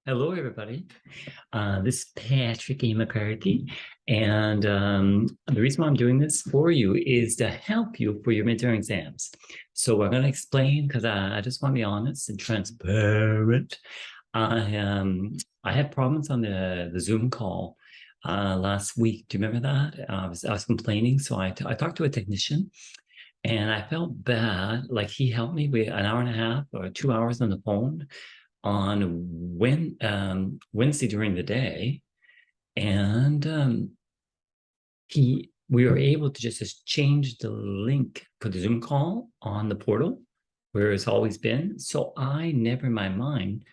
Hello, everybody. This is Patrick A. McCarthy, and the reason why I'm doing this for you is to help you for your midterm exams. So we're going to explain because I just want to be honest and transparent. I had problems on the Zoom call last week. Do you remember that? I was complaining, so I talked to a technician, and I felt bad. Like he helped me with an hour and a half or 2 hours on the phone on Wednesday during the day, and we were able to just change the link for the Zoom call on the portal where it's always been. So I never in my mind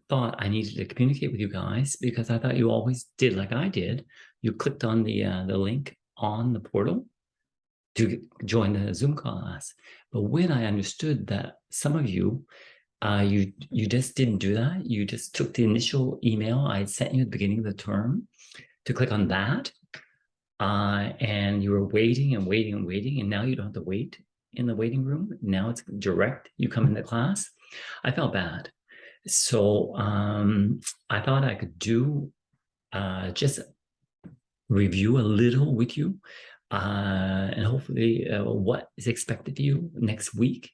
thought I needed to communicate with you guys because I thought you always did like I did. You clicked on the link on the portal to join the Zoom class. But when I understood that some of you you just didn't do that. You just took the initial email I sent you at the beginning of the term to click on that. And you were waiting and waiting and waiting. And now you don't have to wait in the waiting room. Now it's direct. You come into class. I felt bad. So I thought I could do just review a little with you and hopefully what is expected of you next week.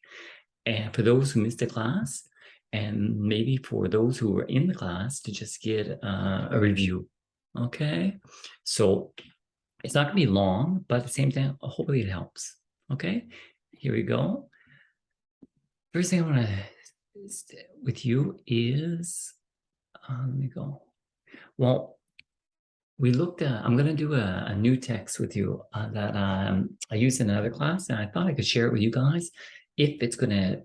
And for those who missed the class, and maybe for those who were in the class to just get a review, okay? So it's not gonna be long, but at the same time, hopefully it helps, okay? Here we go. First thing I wanna with you is, let me go. Well, we looked at, I'm gonna do a new text with you that I used in another class, and I thought I could share it with you guys if it's gonna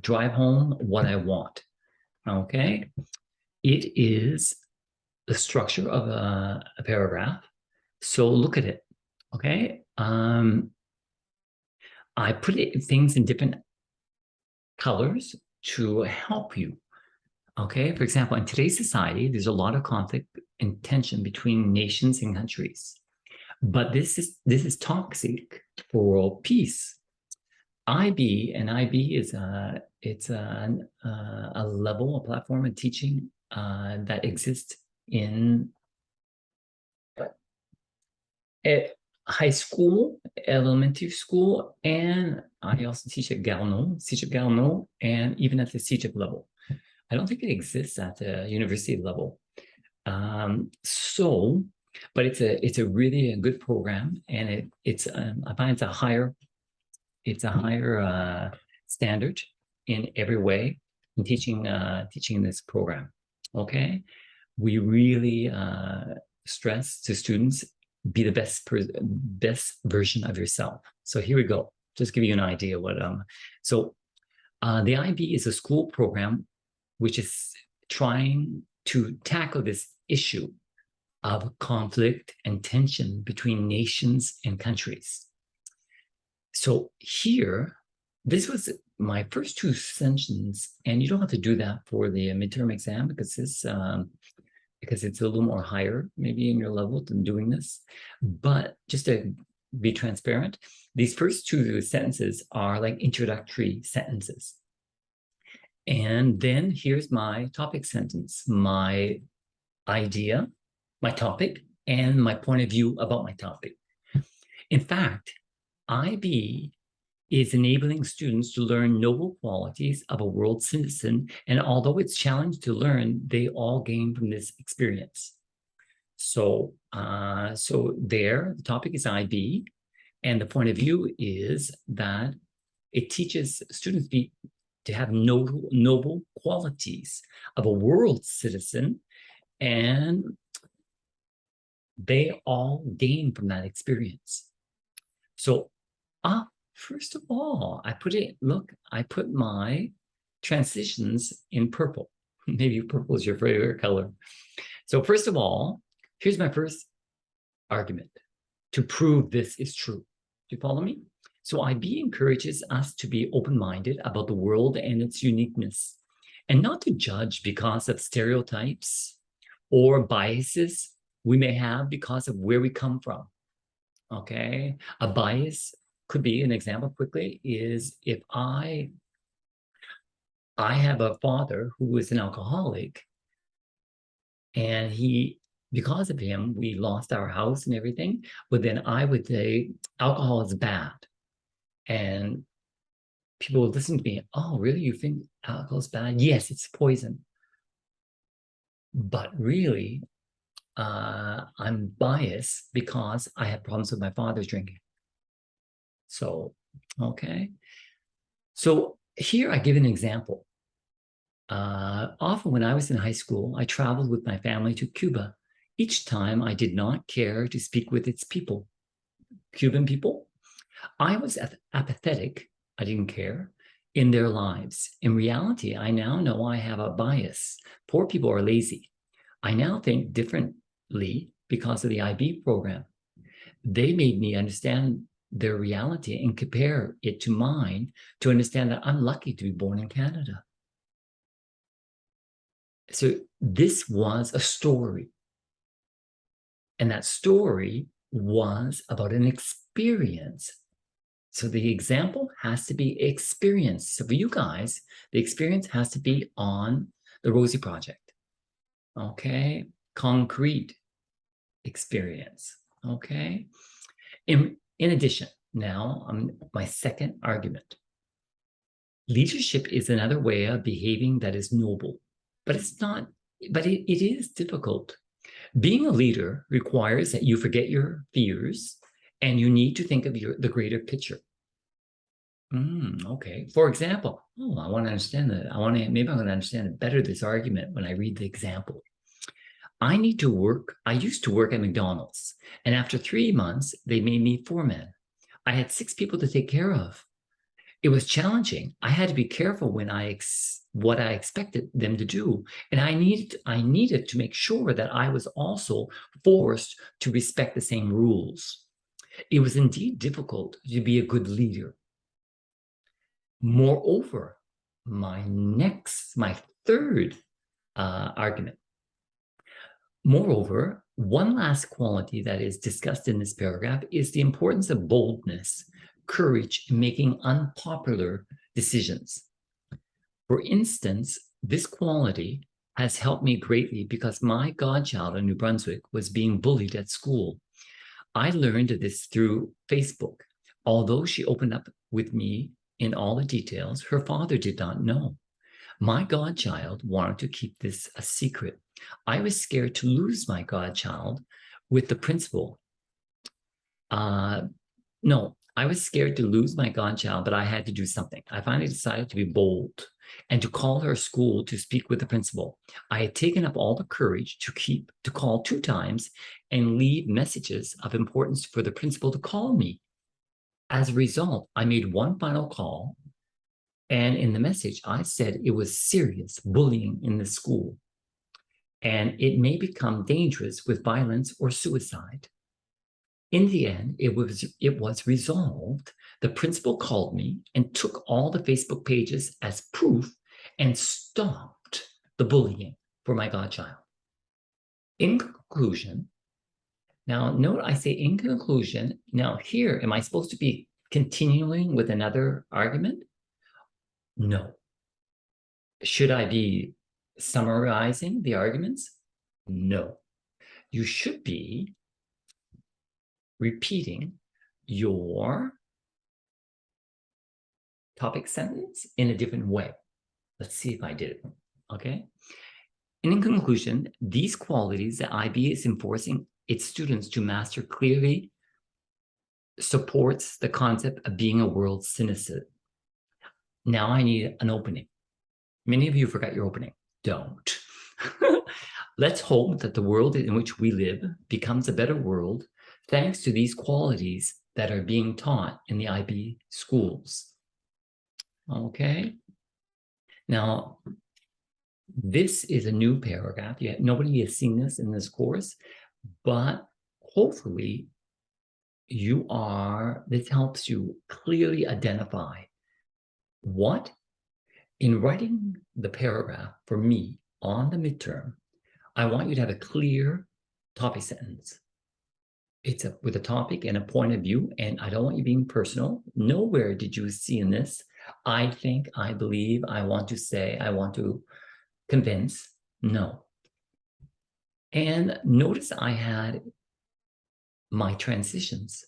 drive home what I want, okay? It is the structure of a paragraph. So look at it, okay? I put things in different colors to help you, okay? For example, in today's society, there's a lot of conflict and tension between nations and countries. But this is toxic for world peace. IB is it's a level, a platform of teaching that exists in high school, elementary school, and I also teach at Garneau, and even at the CEGEP level. I don't think it exists at the university level. But it's a really good program, and I find it's a higher standard in every way in teaching this program. Okay, we really stress to students be the best version of yourself. So here we go. Just give you an idea what the IB is a school program which is trying to tackle this issue of conflict and tension between nations and countries. So here, this was my first two sentences, and you don't have to do that for the midterm exam because it's a little more higher maybe in your level than doing this. But just to be transparent, these first two sentences are like introductory sentences. And then here's my topic sentence, my idea, my topic, and my point of view about my topic. In fact, IB is enabling students to learn noble qualities of a world citizen, and although it's challenging to learn, they all gain from this experience. So, the topic is IB, and the point of view is that it teaches students to have noble qualities of a world citizen, and they all gain from that experience. So, first of all, I put my transitions in purple. Maybe purple is your favorite color. So first of all, here's my first argument to prove this is true. Do you follow me? So IB encourages us to be open-minded about the world and its uniqueness, and not to judge because of stereotypes or biases we may have because of where we come from. Okay, a bias could be, an example quickly is if I have a father who is an alcoholic, And because of him, we lost our house and everything. But then I would say alcohol is bad. And people would listen to me. Oh, really? You think alcohol is bad? Yes, it's poison. But really, I'm biased because I had problems with my father's drinking. So, okay. So here I give an example. Often when I was in high school, I traveled with my family to Cuba. Each time I did not care to speak with its people, Cuban people. I was apathetic, I didn't care, in their lives. In reality, I now know I have a bias. Poor people are lazy. I now think differently because of the IB program. They made me understand their reality and compare it to mine to understand that I'm lucky to be born in Canada. So this was a story. And that story was about an experience. So the example has to be experience. So for you guys, the experience has to be on the Rosie Project. Okay. Concrete experience. Okay. In addition, now my second argument. Leadership is another way of behaving that is noble, but it's not, but it is difficult. Being a leader requires that you forget your fears and you need to think of the greater picture. Okay. For example, I want to understand that. Maybe I'm going to understand it better, this argument, when I read the example. I used to work at McDonald's, and after 3 months, they made me foreman. I had 6 people to take care of. It was challenging. I had to be careful when what I expected them to do. And I needed to make sure that I was also forced to respect the same rules. It was indeed difficult to be a good leader. Moreover, my third argument. Moreover, one last quality that is discussed in this paragraph is the importance of boldness, courage in making unpopular decisions. For instance, this quality has helped me greatly because my godchild in New Brunswick was being bullied at school. I learned this through Facebook. Although she opened up with me in all the details, her father did not know. My godchild wanted to keep this a secret. I was scared to lose my godchild with the principal. No, I was scared to lose my godchild, but I had to do something. I finally decided to be bold and to call her school to speak with the principal. I had taken up all the courage to call 2 times and leave messages of importance for the principal to call me. As a result, I made one final call, and in the message, I said it was serious bullying in the school, and it may become dangerous with violence or suicide. In the end, it was resolved. The principal called me and took all the Facebook pages as proof and stopped the bullying for my godchild. In conclusion, now note I say in conclusion, now here, am I supposed to be continuing with another argument? No. Should I be summarizing the arguments? No. You should be repeating your topic sentence in a different way. Let's see if I did it. Okay. And in conclusion, these qualities that IB is enforcing its students to master clearly supports the concept of being a world citizen. Now I need an opening. Many of you forgot your opening. Don't. Let's hope that the world in which we live becomes a better world thanks to these qualities that are being taught in the IB schools. Okay. Now, this is a new paragraph. Nobody has seen this in this course, but hopefully this helps you clearly identify what, in writing the paragraph for me on the midterm, I want you to have a clear topic sentence. It's with a topic and a point of view, and I don't want you being personal. Nowhere did you see in this, I think, I believe, I want to say, I want to convince. No. And notice I had my transitions.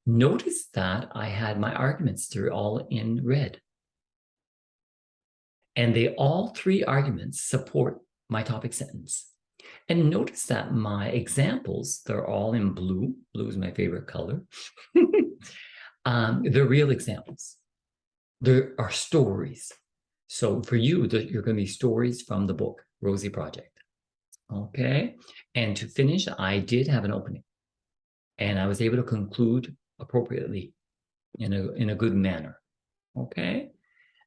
Notice that I had my arguments. They're all in red. And all three arguments support my topic sentence. And notice that my examples, they're all in blue. Blue is my favorite color. They're real examples. There are stories. So for you, you're going to be stories from the book, Rosie Project. Okay. And to finish, I did have an opening. And I was able to conclude appropriately in a good manner. Okay.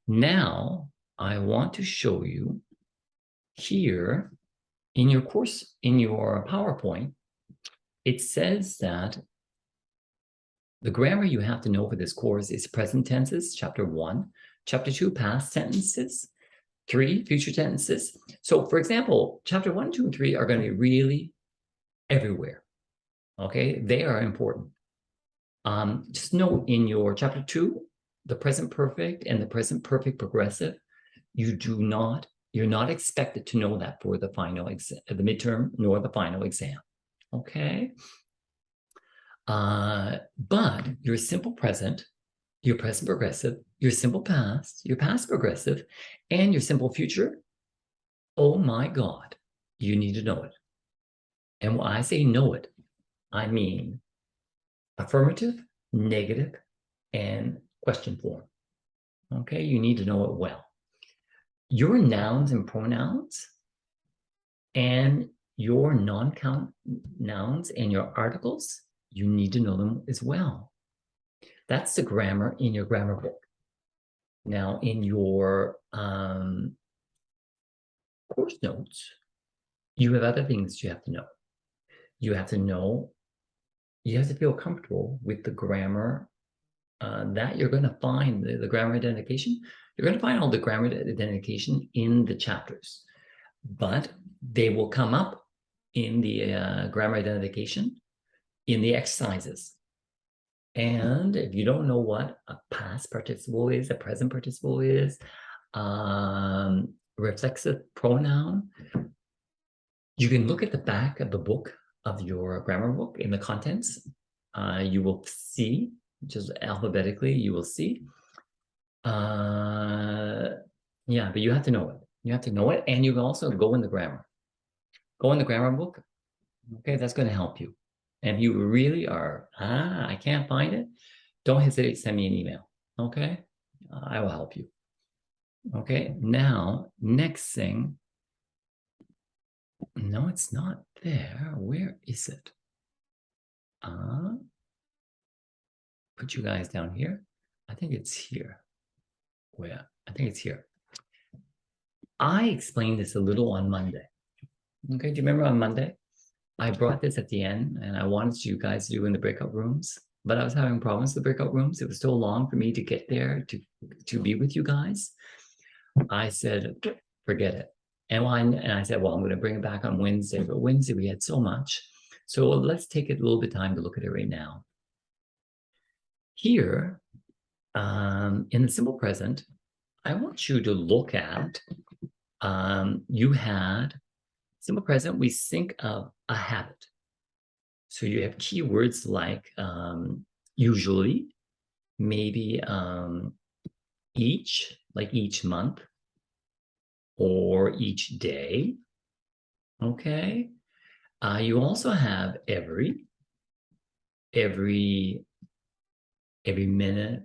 Now, I want to show you here in your course, in your PowerPoint, it says that the grammar you have to know for this course is present tenses, chapter 1, chapter 2, past tenses, 3, future tenses. So for example, chapter 1, 2, and 3 are going to be really everywhere. Okay, they are important. Just note in your chapter 2, the present perfect and the present perfect progressive, you're not expected to know that for the final exam, the midterm, nor the final exam. Okay. But your simple present, your present progressive, your simple past, your past progressive, and your simple future, oh my God, you need to know it. And when I say know it, I mean affirmative, negative, and question form. Okay, you need to know it well. Your nouns and pronouns and your non-count nouns and your articles, you need to know them as well. That's the grammar in your grammar book. Now, in your course notes, you have other things you have to know. You have to feel comfortable with the grammar that you're going to find, the grammar identification. You're going to find all the grammar identification in the chapters, but they will come up in the grammar identification in the exercises. And if you don't know what a past participle is, a present participle is, reflexive pronoun, you can look at the back of the book, of your grammar book, in the contents. You will see, just alphabetically, you will see. Yeah, but you have to know it. You have to know it, and you can also go in the grammar. Go in the grammar book. Okay, that's going to help you. And if you really are, I can't find it, don't hesitate to send me an email. Okay, I will help you. Okay, now, next thing. No, it's not there. Where is it? Put you guys down here. I think it's here. Where? I think it's here. I explained this a little on Monday. Okay, do you remember on Monday? I brought this at the end, and I wanted you guys to do in the breakout rooms, but I was having problems with the breakout rooms. It was so long for me to get there to be with you guys. I said, forget it. And I said, well, I'm going to bring it back on Wednesday, but Wednesday we had so much. So let's take a little bit of time to look at it right now. Here, in the simple present, I want you to look at, you had simple present, we think of a habit. So you have keywords like usually, maybe each, like each month, or each day. Okay. You also have every minute,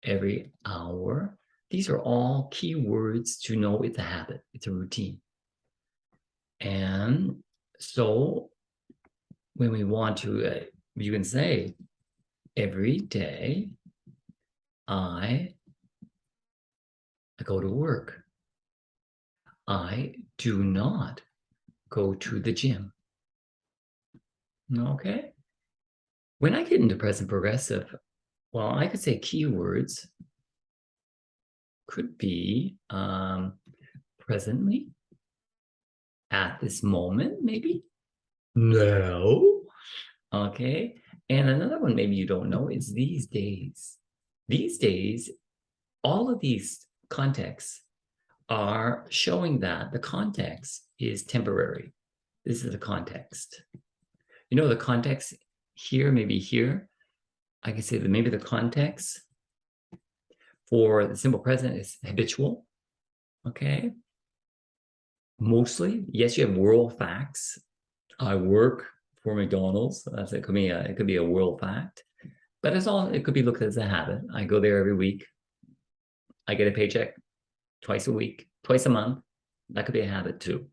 every hour. These are all keywords to know it's a habit. It's a routine. And so when we want to, you can say, every day I go to work. I do not go to the gym. Okay? When I get into present progressive, well, I could say keywords could be presently, at this moment, maybe. No. Okay. And another one maybe you don't know is these days. These days, all of these contexts are showing that the context is temporary. This is the context. You know, the context here, maybe here, I can say that maybe the context for the simple present is habitual, okay? Mostly, yes, you have world facts. I work for McDonald's. It could be a world fact, but it could be looked at as a habit. I go there every week. I get a paycheck twice a week, twice a month. That could be a habit too.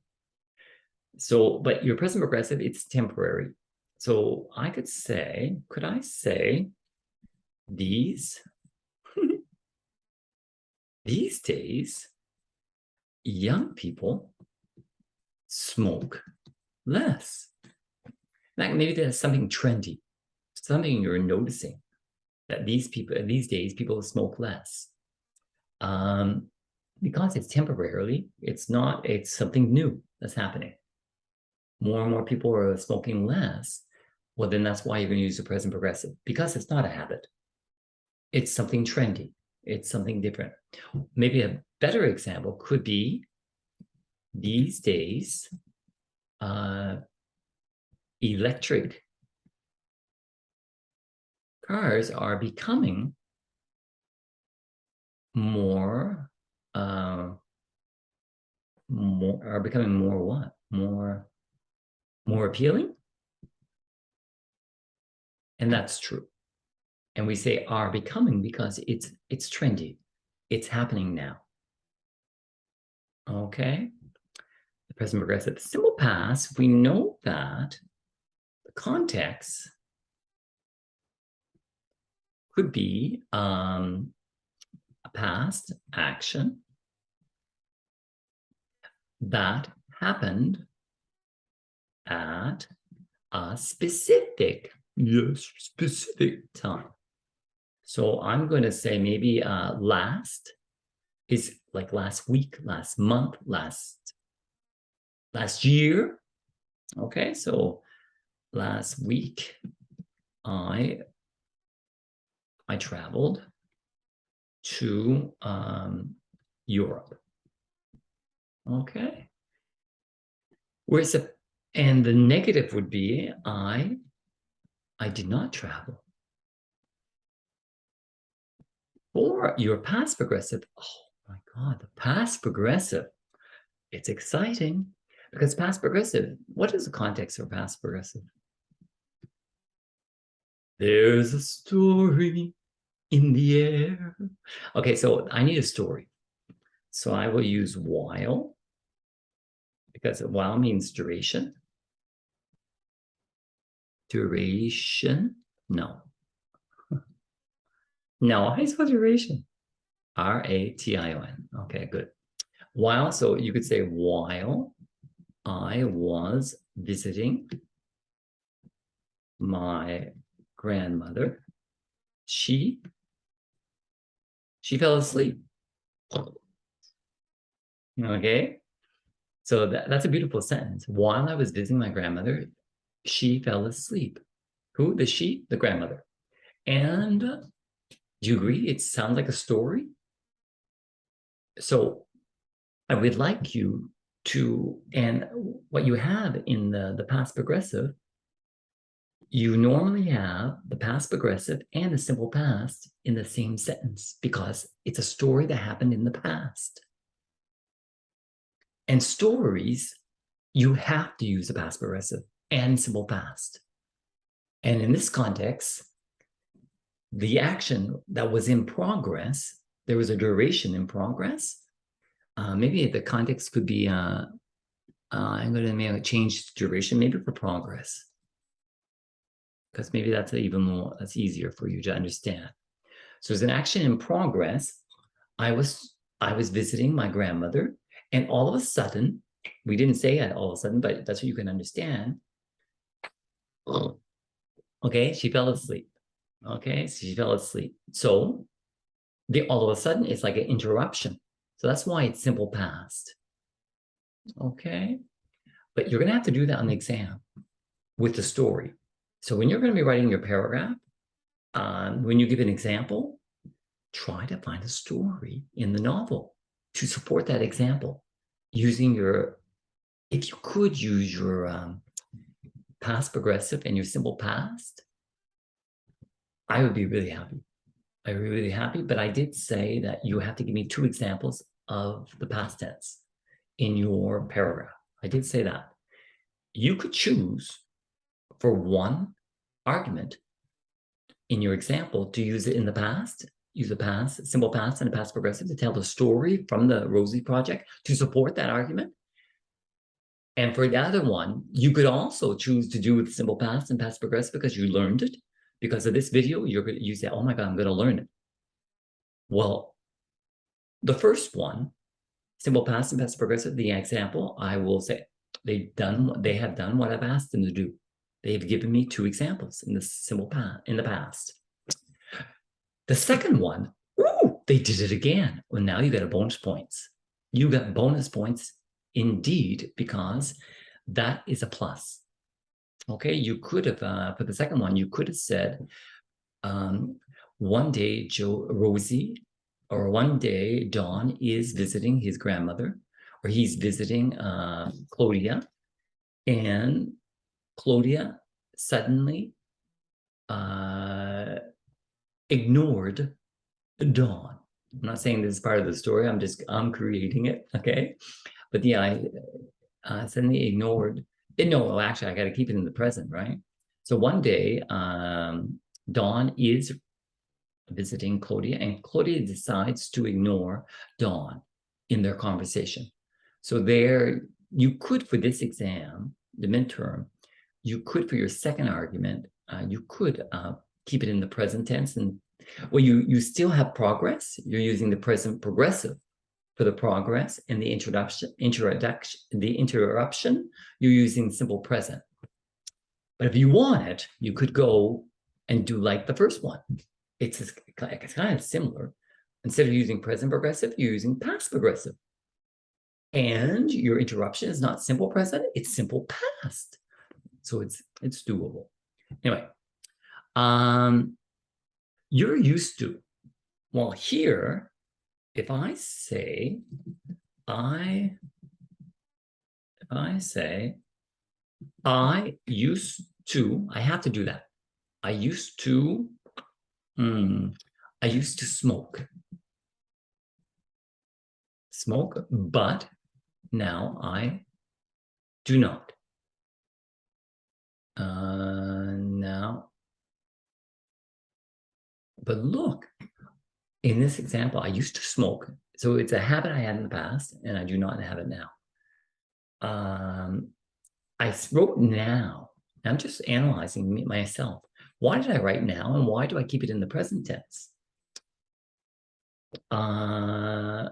So, but your present progressive, it's temporary. So could I say these days, young people smoke less. Like maybe there's something trendy, something you're noticing that these days people smoke less. Because it's temporarily, it's something new that's happening. More and more people are smoking less. Well, then that's why you're going to use the present progressive, because it's not a habit. It's something trendy. It's something different. Maybe a better example could be these days, electric cars are becoming more appealing. And that's true. And we say are becoming because it's trendy. It's happening now. Okay. The present progressive. The simple past, we know that the context could be a past action that happened at a specific time. So I'm going to say maybe last is like last week, last month, last year. Okay, so last week I traveled to Europe. Okay. And the negative would be I did not travel. Or your past progressive, oh my God, the past progressive, it's exciting because past progressive, what is the context for past progressive? There's a story in the air. Okay, so I need a story. So I will use while, because while means duration. Duration, no. No, I spell duration. R-A-T-I-O-N. Okay, good. While, so you could say while I was visiting my grandmother, she fell asleep. Okay, so that's a beautiful sentence. While I was visiting my grandmother, she fell asleep. Who? The she? The grandmother. And do you agree? It sounds like a story. So I would like you to, and what you have in the past progressive, you normally have the past progressive and the simple past in the same sentence because it's a story that happened in the past. And stories, you have to use the past progressive and simple past. And in this context, the action that was in progress, there was a duration in progress. Maybe the context could be, I'm going to maybe change duration, maybe for progress. Because maybe that's that's easier for you to understand. So as an action in progress, I was visiting my grandmother, and all of a sudden, we didn't say it all of a sudden, but that's what you can understand. Okay, she fell asleep. Okay, so she fell asleep. So all of a sudden, it's like an interruption. So that's why it's simple past. Okay, but you're gonna have to do that on the exam with the story. So when you're going to be writing your paragraph, when you give an example, try to find a story in the novel. to support that example using your, if you could use your past progressive and your simple past, I would be really happy. I would be really happy, but I did say that you have to give me 2 examples of the past tense in your paragraph. I did say that. You could choose for one argument in your example to use it in the past, use the past, simple past and the past progressive to tell the story from the Rosie project to support that argument. And for the other one, you could also choose to do with simple past and past progressive because you learned it. Because of this video, you say, oh my God, I'm going to learn it. Well, the first one, simple past and past progressive, the example, I will say they have done what I've asked them to do. They've given me 2 examples in the simple past, in the past. The second one, ooh, they did it again. Well, now you got a bonus points. You got bonus points indeed, because that is a plus. Okay, you could have, for the second one, you could have said, one day Rosie, or one day Don is visiting his grandmother, or he's visiting Claudia, and Claudia suddenly ignored Dawn. I'm not saying this is part of the story. I'm creating it, okay? But yeah, I suddenly ignored. No, actually, I got to keep it in the present, right? So one day, Dawn is visiting Claudia, and Claudia decides to ignore Dawn in their conversation. So there, you could, for this exam, the midterm, you could, for your second argument, you could keep it in the present tense. And well, you still have progress. You're using the present progressive for the progress, and the interruption, you're using simple present. But if you want it, you could go and do like the first one. It's kind of similar. Instead of using present progressive, you're using past progressive. And your interruption is not simple present, it's simple past. So it's doable. Anyway, you're used to. Well, here, if I say, I used to, I have to do that. I used to smoke. But now I do not. Now, but look, in this example, I used to smoke. So it's a habit I had in the past, and I do not have it now. I wrote now. I'm just analyzing myself. Why did I write now, and why do I keep it in the present tense? And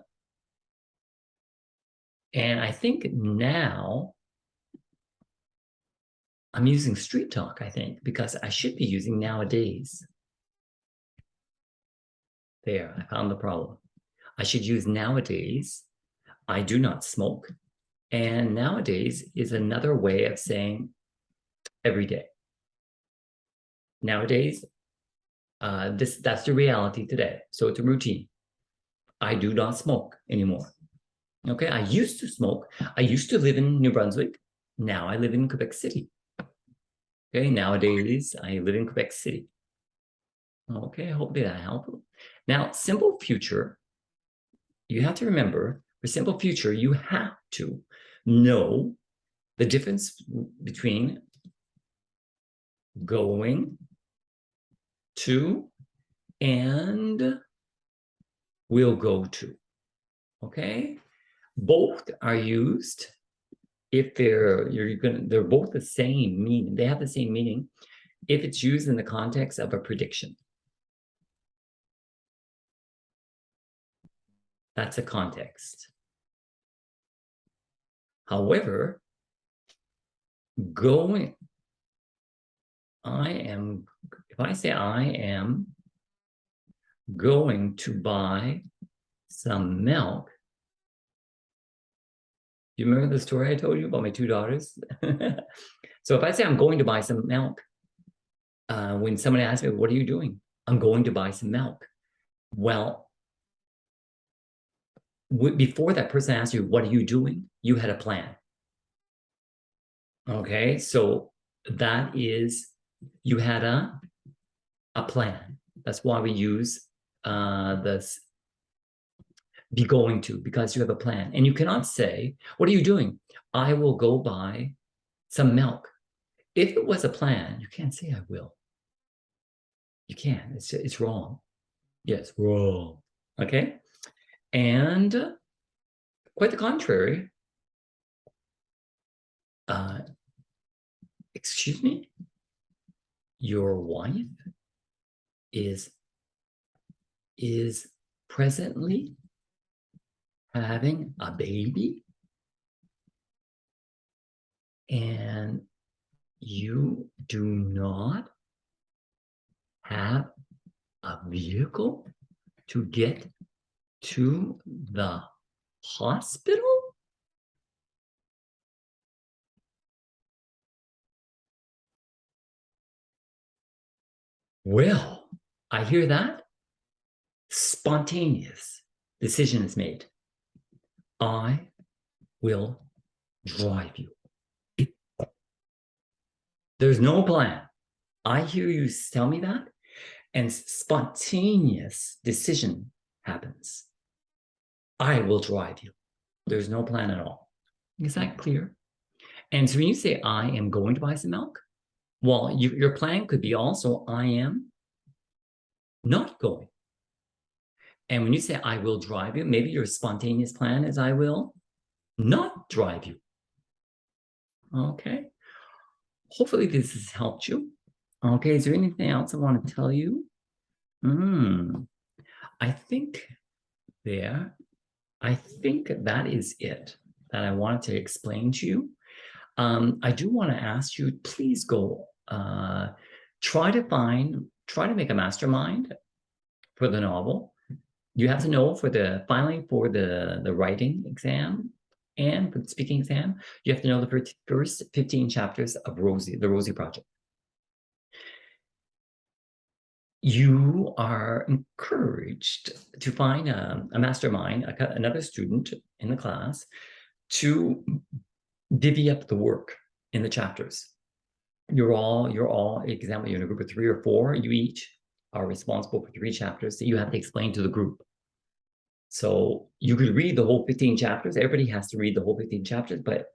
I think now I'm using street talk, I think, because I should be using nowadays. There, I found the problem. I should use nowadays. I do not smoke. And nowadays is another way of saying every day. Nowadays, that's the reality today. So it's a routine. I do not smoke anymore. Okay, I used to smoke. I used to live in New Brunswick. Now I live in Quebec City. Okay, nowadays I live in Quebec City. Okay, hopefully that helped. Now, simple future, you have to remember, for simple future, you have to know the difference between going to and will go to. Okay, both are used if they're both the same meaning. They have the same meaning if it's used in the context of a prediction. That's a context. However, going, if I say I am going to buy some milk. Do you remember the story I told you about my 2 daughters? So if I say I'm going to buy some milk, when someone asks me, what are you doing? I'm going to buy some milk. Well, before that person asked you, what are you doing? You had a plan. Okay, so that is, you had a plan. That's why we use this be going to, because you have a plan. And you cannot say, what are you doing? I will go buy some milk. If it was a plan, you can't say I will. You can't. It's wrong. Yes, wrong. Okay. And quite the contrary. Excuse me, your wife is presently having a baby, and you do not have a vehicle to get to the hospital? Well, I hear that. Spontaneous decision is made. I will drive you. There's no plan. I hear you tell me that, and spontaneous decision happens. I will drive you. There's no plan at all. Is that clear? And so when you say, I am going to buy some milk, well, your plan could be also, I am not going. And when you say, I will drive you, maybe your spontaneous plan is, I will not drive you. Okay. Hopefully this has helped you. Okay, is there anything else I want to tell you? I think that is it that I wanted to explain to you. I do want to ask you, please go try to make a mastermind for the novel. You have to know for the writing exam and for the speaking exam, you have to know the first 15 chapters of the Rosie Project. You are encouraged to find a mastermind, another student in the class, to divvy up the work in the chapters. You're all example, you're in a group of 3 or 4, you each are responsible for 3 chapters that you have to explain to the group. So you could read the whole 15 chapters. Everybody has to read the whole 15 chapters, but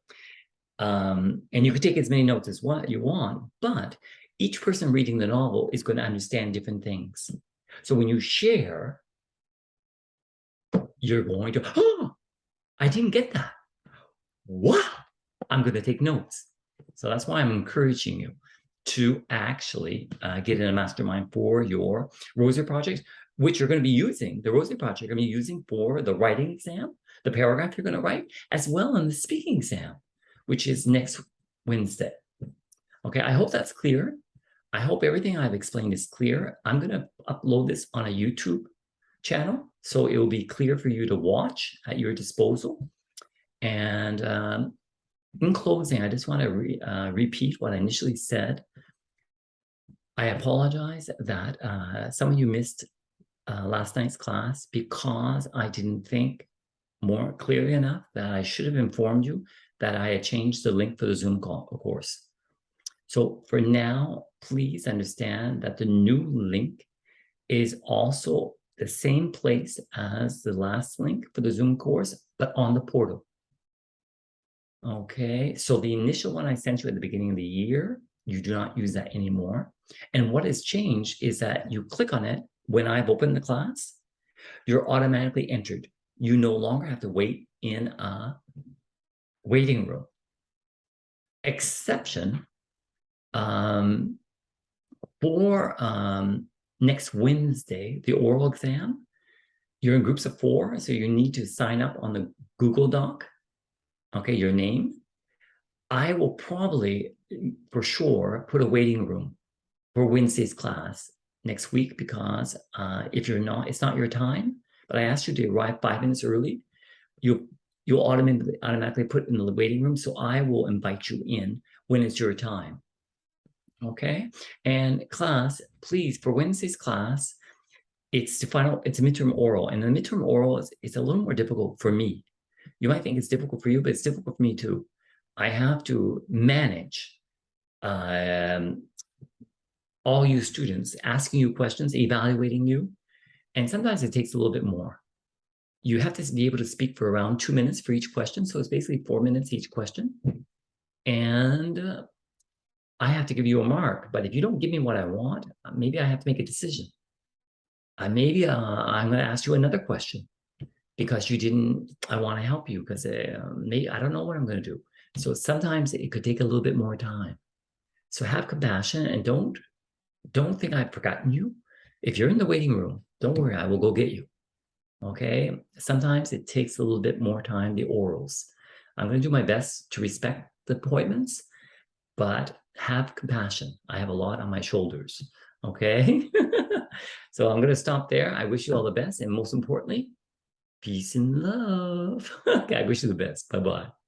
and you could take as many notes as what you want, but each person reading the novel is going to understand different things. So when you share, you're going to, oh, I didn't get that. Wow, I'm going to take notes. So that's why I'm encouraging you to actually get in a mastermind for your Rosie projects, which you're going to be using, the Rosie project you're going to be using for the writing exam, the paragraph you're going to write, as well in the speaking exam, which is next Wednesday. Okay, I hope that's clear. I hope everything I've explained is clear. I'm going to upload this on a YouTube channel, so it will be clear for you to watch at your disposal. And in closing, I just want to repeat what I initially said. I apologize that some of you missed last night's class because I didn't think more clearly enough that I should have informed you that I had changed the link for the Zoom call, of course. So for now, please understand that the new link is also the same place as the last link for the Zoom course, but on the portal. Okay, so the initial one I sent you at the beginning of the year, you do not use that anymore. And what has changed is that you click on it when I've opened the class, you're automatically entered. You no longer have to wait in a waiting room. Exception for next Wednesday, the oral exam, you're in groups of 4, so you need to sign up on the Google Doc, okay, your name. I will probably, for sure, put a waiting room for Wednesday's class next week because if you're not, it's not your time, but I asked you to arrive 5 minutes early, you'll automatically put in the waiting room, so I will invite you in when it's your time. Okay, and class, please, for Wednesday's class, it's a midterm oral, and the midterm oral is a little more difficult for me. You might think it's difficult for you, but it's difficult for me too. I have to manage all you students asking you questions, evaluating you, and sometimes it takes a little bit more. You have to be able to speak for around 2 minutes for each question, so it's basically 4 minutes each question. And I have to give you a mark, but if you don't give me what I want, maybe I have to make a decision. Maybe I'm going to ask you another question because you didn't. I want to help you because maybe I don't know what I'm going to do. So sometimes it could take a little bit more time. So have compassion and don't think I've forgotten you. If you're in the waiting room, don't worry, I will go get you. Okay? Sometimes it takes a little bit more time, the orals. I'm going to do my best to respect the appointments, but have compassion. I have a lot on my shoulders. Okay? So I'm going to stop there. I wish you all the best. And most importantly, peace and love. Okay, I wish you the best. Bye-bye.